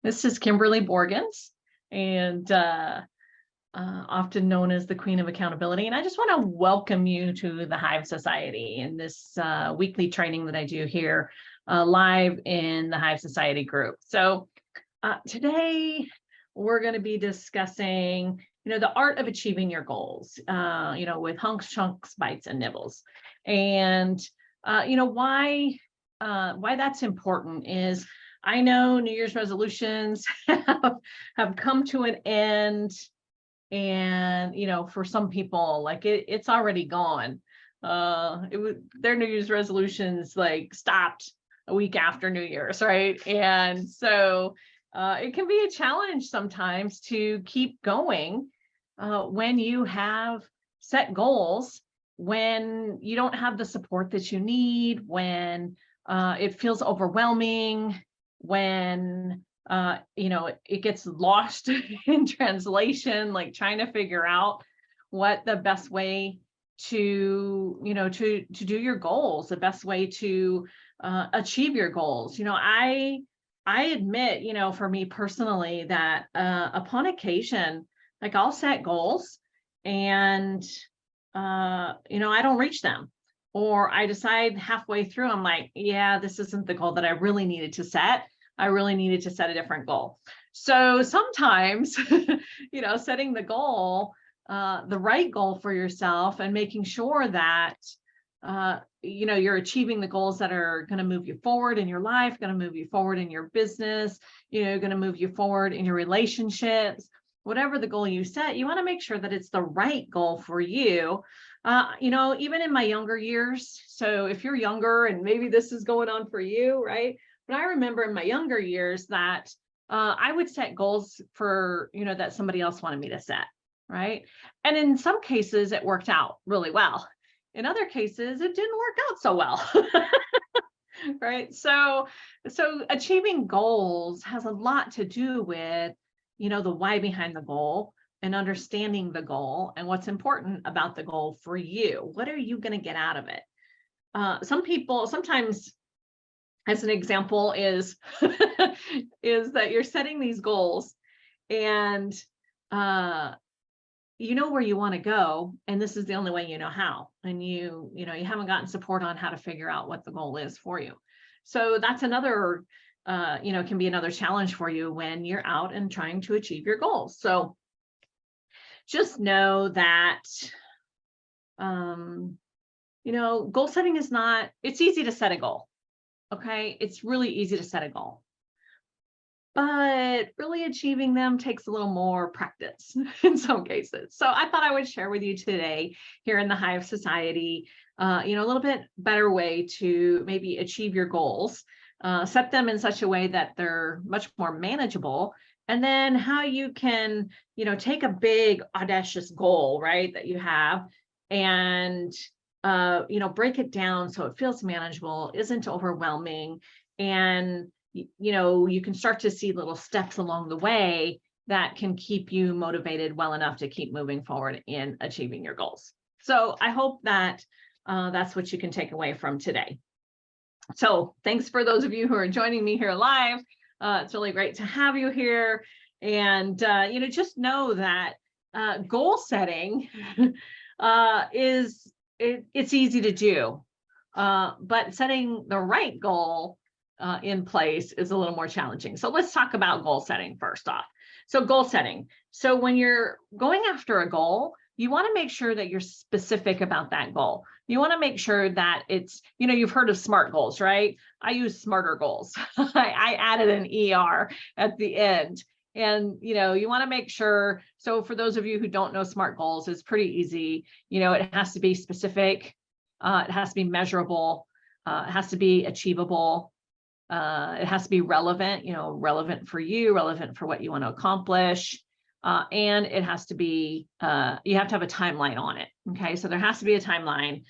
This is Kimberly Borgens, and often known as the Queen of Accountability. And I just want to welcome you to the Hive Society in this weekly training that I do here live in the Hive Society group. So today we're going to be discussing, the art of achieving your goals, with Hunks, Chunks, Bites, and Nibbles. And, why that's important is I know New Year's resolutions have come to an end, and for some people, like it's already gone. Their New Year's resolutions like stopped a week after New Year's, right? And so it can be a challenge sometimes to keep going when you have set goals, when you don't have the support that you need, when it feels overwhelming, when it gets lost in translation, like trying to figure out what the best way to do your goals, the best way to achieve your goals. I admit, for me personally, that upon occasion, like I'll set goals and I don't reach them. Or I decide halfway through, I'm like, yeah, this isn't the goal that I really needed to set. I really needed to set a different goal. So sometimes, setting the goal, the right goal for yourself, and making sure that, you're achieving the goals that are going to move you forward in your life, going to move you forward in your business, going to move you forward in your relationships, whatever the goal you set, you want to make sure that it's the right goal for you. Even in my younger years. So if you're younger and maybe this is going on for you, right? But I remember in my younger years that I would set goals for, that somebody else wanted me to set, right? And in some cases, it worked out really well. In other cases, it didn't work out so well. Right? So achieving goals has a lot to do with, the why behind the goal, and understanding the goal and what's important about the goal for you. What are you going to get out of it? Some people, sometimes, as an example, is is that you're setting these goals and you know where you want to go, and this is the only way you know how, and you haven't gotten support on how to figure out what the goal is for you. So that's another can be another challenge for you when you're out and trying to achieve your goals. So just know that, goal setting is not, it's easy to set a goal. Okay. It's really easy to set a goal, but really achieving them takes a little more practice in some cases. So I thought I would share with you today here in the Hive Society, a little bit better way to maybe achieve your goals, set them in such a way that they're much more manageable. And then how you can, take a big audacious goal, right, that you have, and, break it down so it feels manageable, isn't overwhelming. And, you can start to see little steps along the way that can keep you motivated well enough to keep moving forward in achieving your goals. So I hope that that's what you can take away from today. So thanks for those of you who are joining me here live. It's really great to have you here. And, just know that goal setting it's easy to do, but setting the right goal in place is a little more challenging. So let's talk about goal setting first off. So goal setting. So when you're going after a goal, you want to make sure that you're specific about that goal. You want to make sure that it's, you've heard of SMART goals, right? I use smarter goals. I added an ER at the end. And, you want to make sure. So for those of you who don't know SMART goals, it's pretty easy. It has to be specific. It has to be measurable. It has to be achievable. It has to be relevant, relevant for you, relevant for what you want to accomplish. And it has to be, you have to have a timeline on it. Okay. So there has to be a timeline,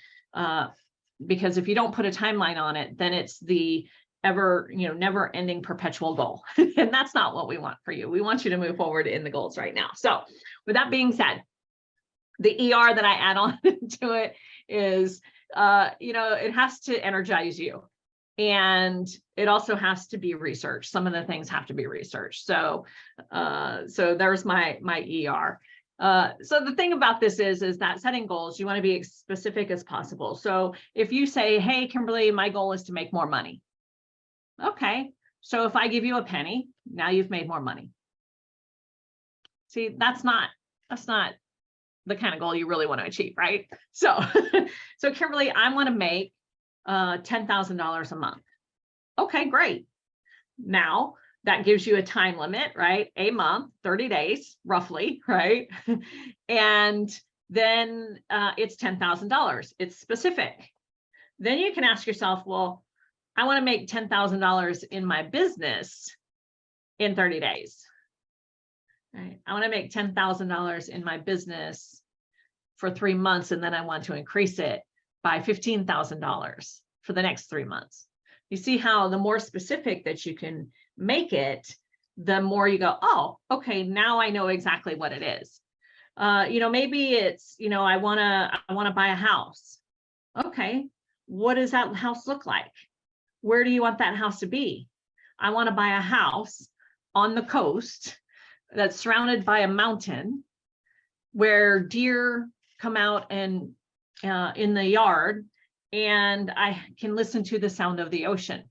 because if you don't put a timeline on it, then it's the never ending perpetual goal. And that's not what we want for you. We want you to move forward in the goals right now. So with that being said, the ER that I add on to it is, it has to energize you. And it also has to be researched. Some of the things have to be researched. So, so there's my ER. So the thing about this is that setting goals, you want to be as specific as possible. So if you say, hey, Kimberly, my goal is to make more money. Okay. So if I give you a penny, now you've made more money. See, that's not the kind of goal you really want to achieve, right? So, so Kimberly, I want to make $10,000 a month. Okay, great. Now that gives you a time limit, right? A month, 30 days, roughly, right? And then it's $10,000. It's specific. Then you can ask yourself, well, I want to make $10,000 in my business in 30 days. Right? I want to make $10,000 in my business for 3 months, and then I want to increase it by $15,000 for the next 3 months. You see how the more specific that you can make it, the more you go, oh, okay, now I know exactly what it is. Maybe it's, I want to buy a house. Okay, what does that house look like? Where do you want that house to be? I want to buy a house on the coast that's surrounded by a mountain where deer come out and in the yard, and I can listen to the sound of the ocean.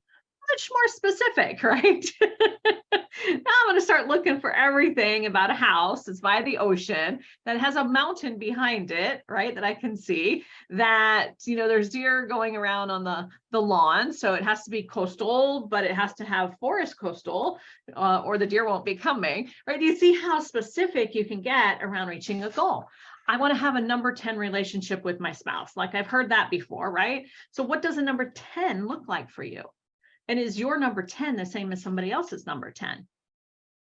Much more specific, right? Now I'm going to start looking for everything about a house that's by the ocean, that has a mountain behind it, right? That I can see, that, there's deer going around on the lawn. So it has to be coastal, but it has to have forest coastal, or the deer won't be coming, right? Do you see how specific you can get around reaching a goal? I want to have a number 10 relationship with my spouse. Like, I've heard that before, right? So what does a number 10 look like for you? And is your number 10 the same as somebody else's number 10?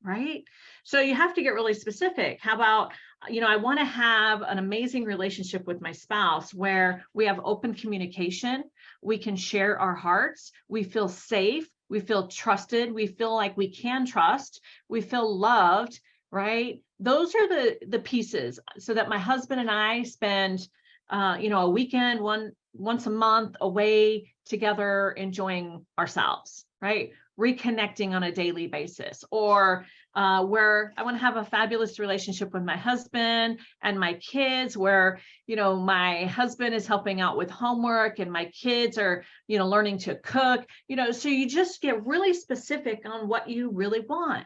Right? So you have to get really specific. How about, I want to have an amazing relationship with my spouse where we have open communication. We can share our hearts. We feel safe. We feel trusted. We feel like we can trust. We feel loved, right? Those are the pieces, so that my husband and I spend, a weekend, once a month away together, enjoying ourselves, right? Reconnecting on a daily basis, or where I want to have a fabulous relationship with my husband and my kids, where, my husband is helping out with homework and my kids are, learning to cook, so you just get really specific on what you really want.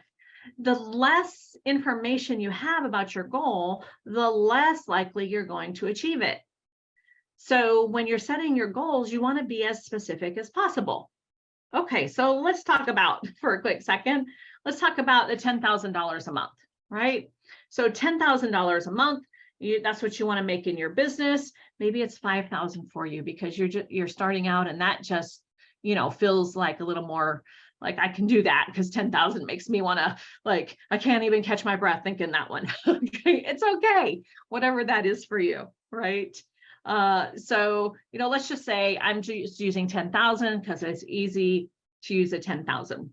The less information you have about your goal, the less likely you're going to achieve it. So when you're setting your goals, you want to be as specific as possible. Okay, so let's talk about, for a quick second, let's talk about the $10,000 a month, right? So $10,000 a month, that's what you want to make in your business. Maybe it's $5,000 for you because you're starting out, and that just, feels like a little more like I can do that, because 10,000 makes me want to, like, I can't even catch my breath thinking that one. Okay, it's okay, whatever that is for you, right? So, let's just say I'm just using 10,000 because it's easy to use a 10,000.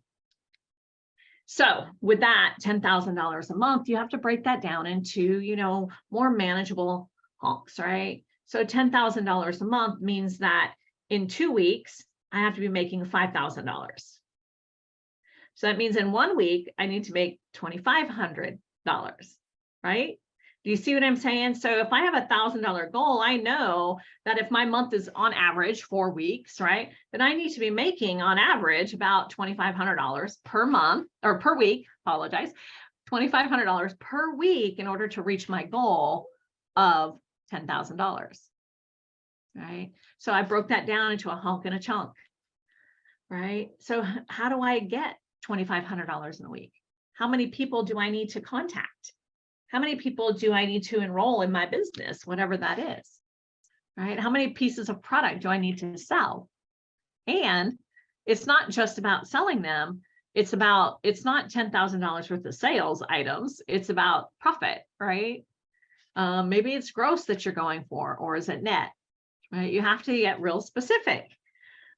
So with that $10,000 a month, you have to break that down into, more manageable hunks, right? So $10,000 a month means that in 2 weeks, I have to be making $5,000. So that means in 1 week, I need to make $2,500, right? Do you see what I'm saying? So if I have $1,000 goal, I know that if my month is on average 4 weeks, right, then I need to be making on average about $2,500 per month, or per week, apologize, $2,500 per week in order to reach my goal of $10,000, right? So I broke that down into a hunk and a chunk, right? So how do I get $2,500 in a week? How many people do I need to contact? How many people do I need to enroll in my business, whatever that is, right? How many pieces of product do I need to sell? And it's not just about selling them. It's not $10,000 worth of sales items. It's about profit, right? Maybe it's gross that you're going for, or is it net, right? You have to get real specific.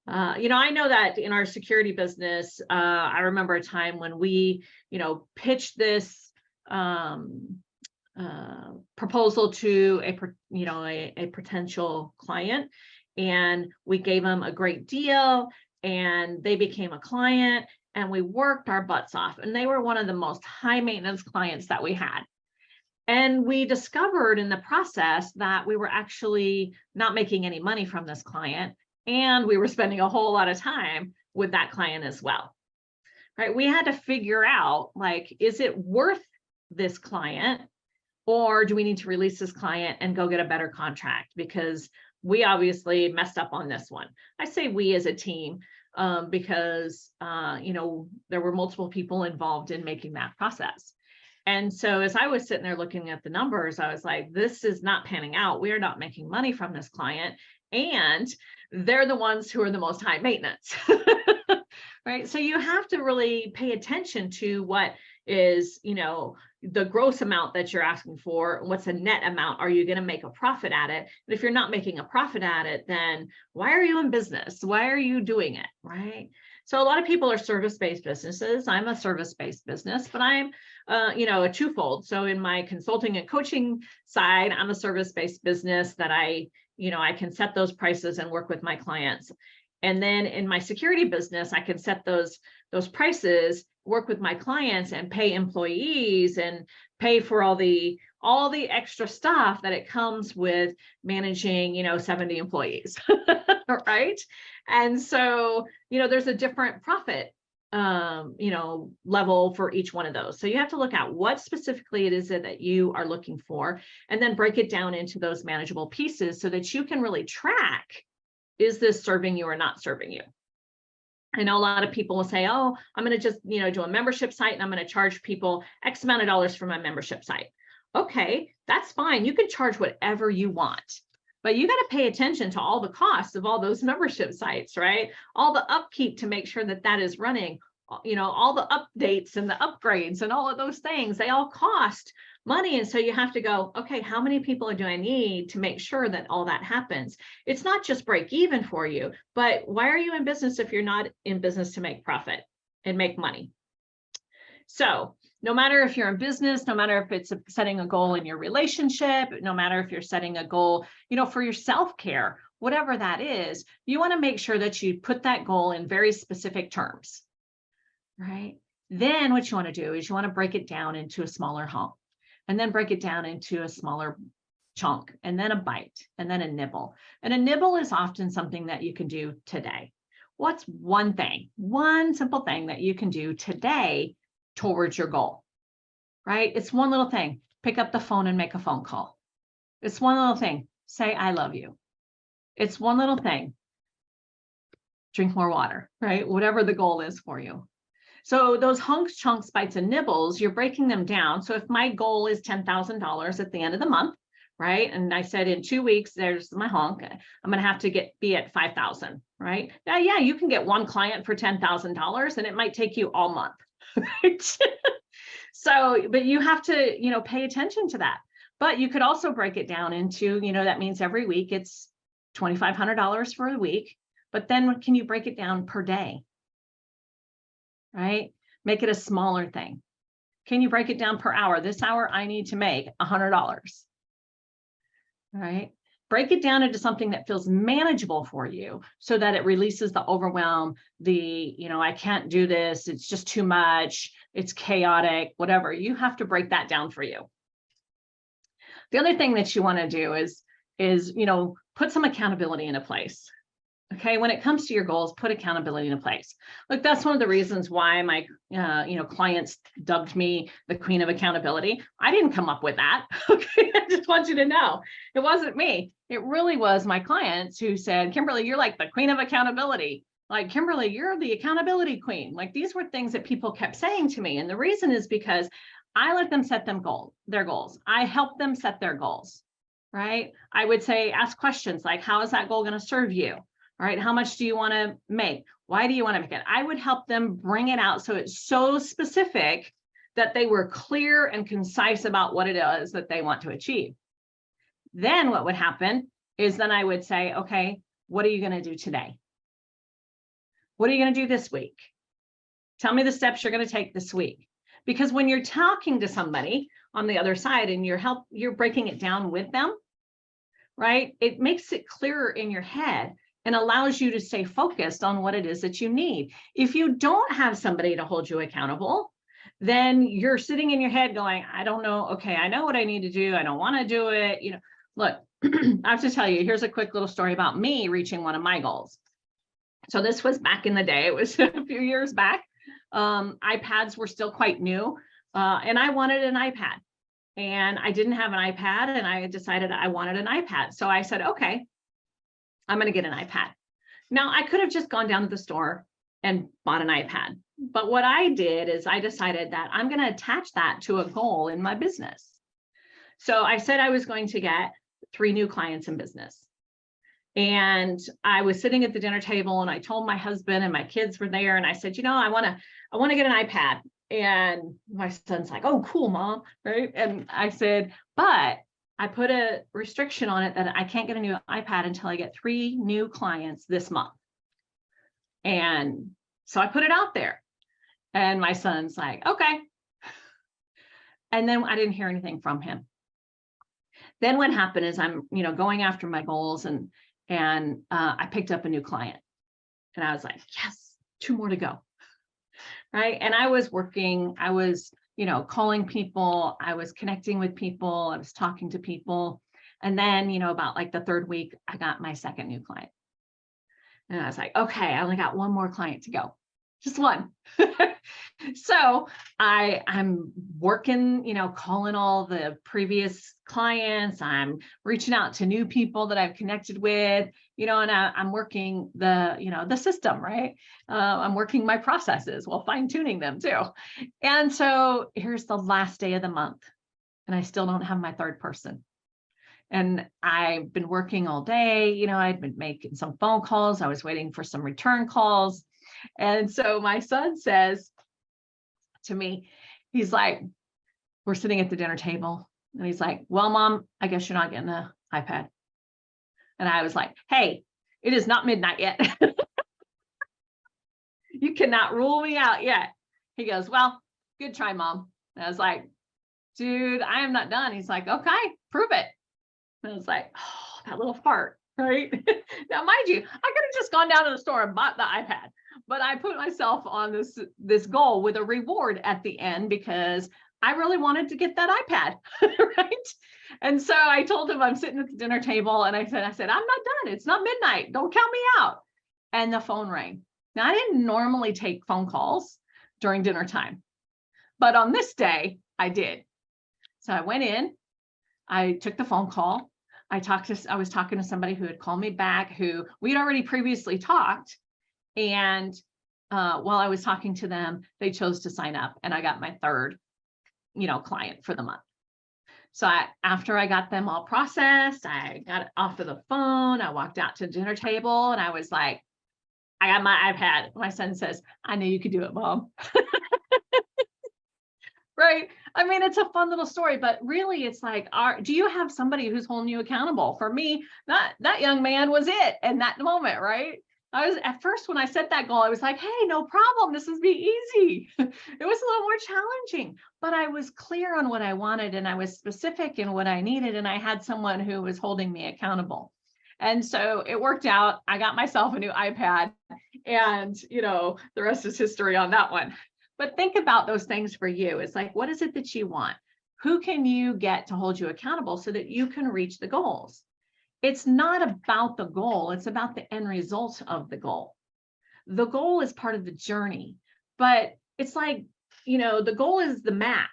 I know that in our security business, I remember a time when we, pitched this proposal to a potential client, and we gave them a great deal, and they became a client, and we worked our butts off. And they were one of the most high maintenance clients that we had. And we discovered in the process that we were actually not making any money from this client, and we were spending a whole lot of time with that client as well. Right? We had to figure out, like, is it worth this client, or do we need to release this client and go get a better contract? Because we obviously messed up on this one. I say we as a team, because there were multiple people involved in making that process. And so as I was sitting there looking at the numbers, I was like, this is not panning out. We are not making money from this client, and they're the ones who are the most high maintenance. Right? So you have to really pay attention to what is, the gross amount that you're asking for. What's the net amount? Are you going to make a profit at it? And if you're not making a profit at it, then why are you in business? Why are you doing it? Right? So a lot of people are service-based businesses. I'm a service-based business, but I'm, a twofold. So in my consulting and coaching side, I'm a service-based business that I can set those prices and work with my clients. And then in my security business, I can set those prices, work with my clients, and pay employees and pay for all the extra stuff that it comes with managing, 70 employees, right? And so, there's a different profit, level for each one of those. So you have to look at what specifically it is that you are looking for, and then break it down into those manageable pieces so that you can really track, is this serving you or not serving you? I know a lot of people will say, oh, I'm going to just, do a membership site, and I'm going to charge people X amount of dollars for my membership site. Okay, that's fine. You can charge whatever you want, but you got to pay attention to all the costs of all those membership sites, right? All the upkeep to make sure that is running, all the updates and the upgrades and all of those things, they all cost money. And so you have to go, okay, how many people do I need to make sure that all that happens? It's not just break even for you, but why are you in business if you're not in business to make profit and make money? So no matter if you're in business, no matter if it's setting a goal in your relationship, no matter if you're setting a goal, for your self-care, whatever that is, you want to make sure that you put that goal in very specific terms, right? Then what you want to do is you want to break it down into a smaller hump, and then break it down into a smaller chunk, and then a bite, and then a nibble. And a nibble is often something that you can do today. What's one simple thing that you can do today towards your goal, right? It's one little thing. Pick up the phone and make a phone call. It's one little thing. Say, I love you. It's one little thing. Drink more water, right? Whatever the goal is for you. So those hunks, chunks, bites, and nibbles, you're breaking them down. So if my goal is $10,000 at the end of the month, right? And I said in 2 weeks, there's my hunk, I'm going to have to be at 5,000, right? Now, yeah, you can get one client for $10,000, and it might take you all month. Right? So, but you have to, pay attention to that. But you could also break it down into, that means every week it's $2,500 for a week. But then can you break it down per day? Right? Make it a smaller thing. Can you break it down per hour? This hour I need to make $100. Right? Break it down into something that feels manageable for you so that it releases the overwhelm, I can't do this, it's just too much, it's chaotic, whatever. You have to break that down for you. The other thing that you want to do is put some accountability into place. Okay, when it comes to your goals, put accountability into place. Look, that's one of the reasons why my clients dubbed me the Queen of Accountability. I didn't come up with that. Okay, I just want you to know it wasn't me. It really was my clients who said, Kimberly, you're like the Queen of Accountability. Like, Kimberly, you're the accountability queen. Like, these were things that people kept saying to me. And the reason is because I let them set their goals. I help them set their goals, right? I would say, ask questions like, how is that goal going to serve you? All right, how much do you want to make? Why do you want to make it? I would help them bring it out so it's so specific that they were clear and concise about what it is that they want to achieve. Then what would happen is then I would say, okay, what are you going to do today? What are you going to do this week? Tell me the steps you're going to take this week. Because when you're talking to somebody on the other side and you're breaking it down with them, right? It makes it clearer in your head. and allows you to stay focused on what it is that you need. If you don't have somebody to hold you accountable, then you're sitting in your head going, I don't know. Okay, I know what I need to do. I don't want to do it. Look, I have to tell you, here's a quick little story about me reaching one of my goals. So this was back in the day. It was a few years back. iPads were still quite new, and I wanted an iPad. And I didn't have an iPad, and I decided I wanted an iPad. So I said, okay, I'm going to get an iPad. Now, I could have just gone down to the store and bought an iPad. But what I did is I decided that I'm going to attach that to a goal in my business. So I said I was going to get 3 new clients in business. And I was sitting at the dinner table, and I told my husband, and my kids were there, and I said, I want to get an iPad. And my son's like, oh, cool, Mom. Right. And I said, but I put a restriction on it that I can't get a new iPad until I get 3 new clients this month. And so I put it out there, and my son's like, okay. And then I didn't hear anything from him. Then what happened is I'm, going after my goals, and I picked up a new client, and I was like, yes, 2 more to go. Right. And I was working, I was, calling people, I was connecting with people, I was talking to people. And then, about like the 3rd week, I got my 2nd new client. And I was like, okay, I only got 1 more client to go. Just 1. So I'm working, calling all the previous clients. I'm reaching out to new people that I've connected with, and I'm working the system, right? I'm working my processes while fine tuning them too. And so here's the last day of the month, and I still don't have my 3rd person. And I've been working all day, I'd been making some phone calls. I was waiting for some return calls. And so my son says to me, he's like, we're sitting at the dinner table, and he's like, well, Mom, I guess you're not getting an iPad. And I was like, hey, it is not midnight yet. You cannot rule me out yet. He goes, well, good try, Mom. And I was like, dude, I am not done. He's like, okay, prove it. And I was like, oh, that little fart, right? Now, mind you, I could have just gone down to the store and bought the iPad, but I put myself on this goal with a reward at the end because I really wanted to get that iPad, right? And so I told him I'm sitting at the dinner table, and I said, I'm not done. It's not midnight. Don't count me out. And the phone rang. Now, I didn't normally take phone calls during dinner time, but on this day I did. So I went in, I took the phone call. I was talking to somebody who had called me back, who we'd already previously talked. And while I was talking to them, they chose to sign up, and I got my 3rd, client for the month. So after I got them all processed, I got off of the phone, I walked out to the dinner table, and I was like, I got my iPad. My son says, I knew you could do it, Mom. Right. I mean, it's a fun little story, but really it's like, do you have somebody who's holding you accountable? For me, that young man was it in that moment, right? I was at first, when I set that goal, I was like, hey, no problem. This would be easy. It was a little more challenging, but I was clear on what I wanted, and I was specific in what I needed. And I had someone who was holding me accountable. And so it worked out. I got myself a new iPad, and, the rest is history on that one. But think about those things for you. It's like, what is it that you want? Who can you get to hold you accountable so that you can reach the goals? It's not about the goal. It's about the end result of the goal. The goal is part of the journey, but it's like, the goal is the map.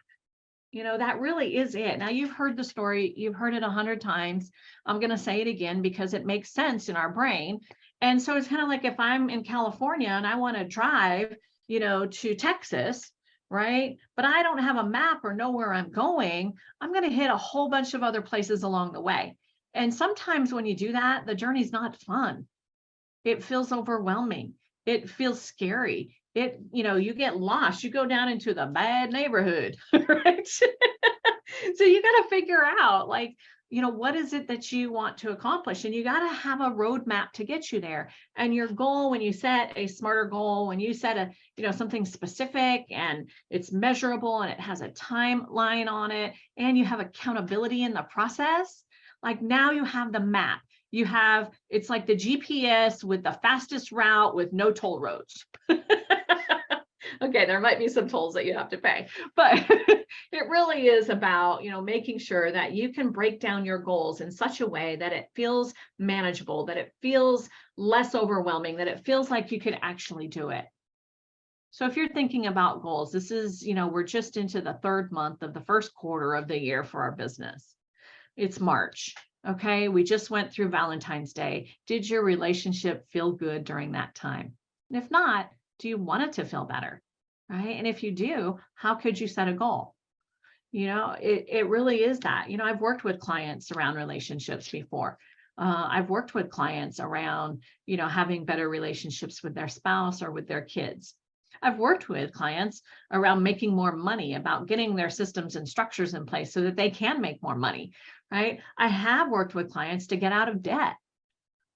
That really is it. Now, you've heard the story. You've heard it 100 times. I'm going to say it again because it makes sense in our brain. And so it's kind of like if I'm in California and I want to drive, to Texas, right? But I don't have a map or know where I'm going. I'm going to hit a whole bunch of other places along the way. And sometimes when you do that, the journey's not fun. It feels overwhelming. It feels scary. You get lost. You go down into the bad neighborhood, right? So you got to figure out, like, what is it that you want to accomplish? And you got to have a roadmap to get you there. And your goal, when you set a smarter goal, when you set something specific and it's measurable and it has a timeline on it, and you have accountability in the process, like now you have the map. you have, it's like the GPS with the fastest route with no toll roads. Okay, there might be some tolls that you have to pay, but it really is about, making sure that you can break down your goals in such a way that it feels manageable, that it feels less overwhelming, that it feels like you could actually do it. So if you're thinking about goals, this is, we're just into the third month of the first quarter of the year for our business. It's March. Okay, we just went through Valentine's Day. Did your relationship feel good during that time? And if not, do you want it to feel better? Right? And if you do, how could you set a goal? It really is that. I've worked with clients around relationships before. I've worked with clients around, having better relationships with their spouse or with their kids. I've worked with clients around making more money, about getting their systems and structures in place so that they can make more money, right? I have worked with clients to get out of debt,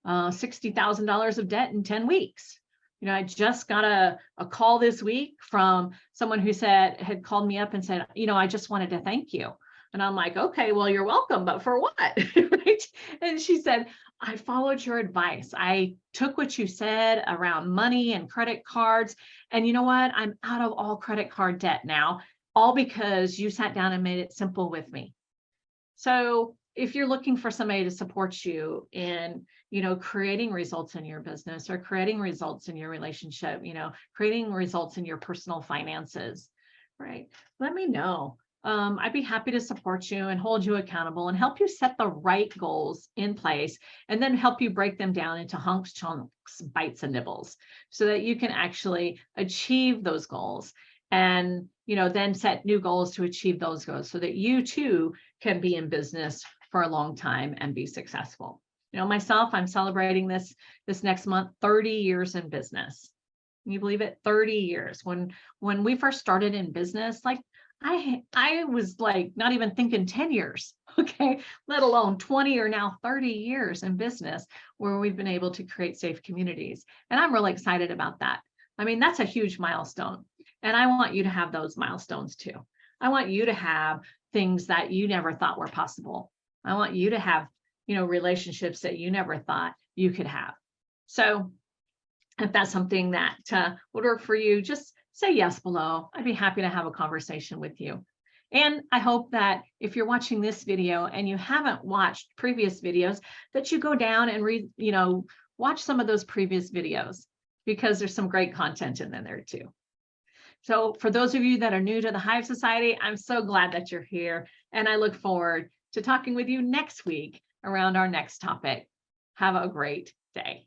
$60,000 of debt in 10 weeks. I just got a call this week from someone who had called me up and said, I just wanted to thank you. And I'm like, okay, well, you're welcome, but for what? Right? And she said, I followed your advice. I took what you said around money and credit cards. And you know what? I'm out of all credit card debt now, all because you sat down and made it simple with me. So if you're looking for somebody to support you in, creating results in your business or creating results in your relationship, creating results in your personal finances, right? Let me know. I'd be happy to support you and hold you accountable and help you set the right goals in place, and then help you break them down into hunks, chunks, bites, and nibbles so that you can actually achieve those goals. And, then set new goals to achieve those goals so that you too can be in business for a long time and be successful. Myself, I'm celebrating this next month, 30 years in business. Can you believe it? 30 years. When we first started in business, like I was like not even thinking 10 years, okay, let alone 20 or now 30 years in business where we've been able to create safe communities. And I'm really excited about that. I mean, that's a huge milestone. And I want you to have those milestones too. I want you to have things that you never thought were possible. I want you to have, relationships that you never thought you could have. So if that's something that would work for you, just say yes below. I'd be happy to have a conversation with you. And I hope that if you're watching this video and you haven't watched previous videos, that you go down and watch some of those previous videos, because there's some great content in there too. So for those of you that are new to the Hive Society, I'm so glad that you're here. And I look forward to talking with you next week around our next topic. Have a great day.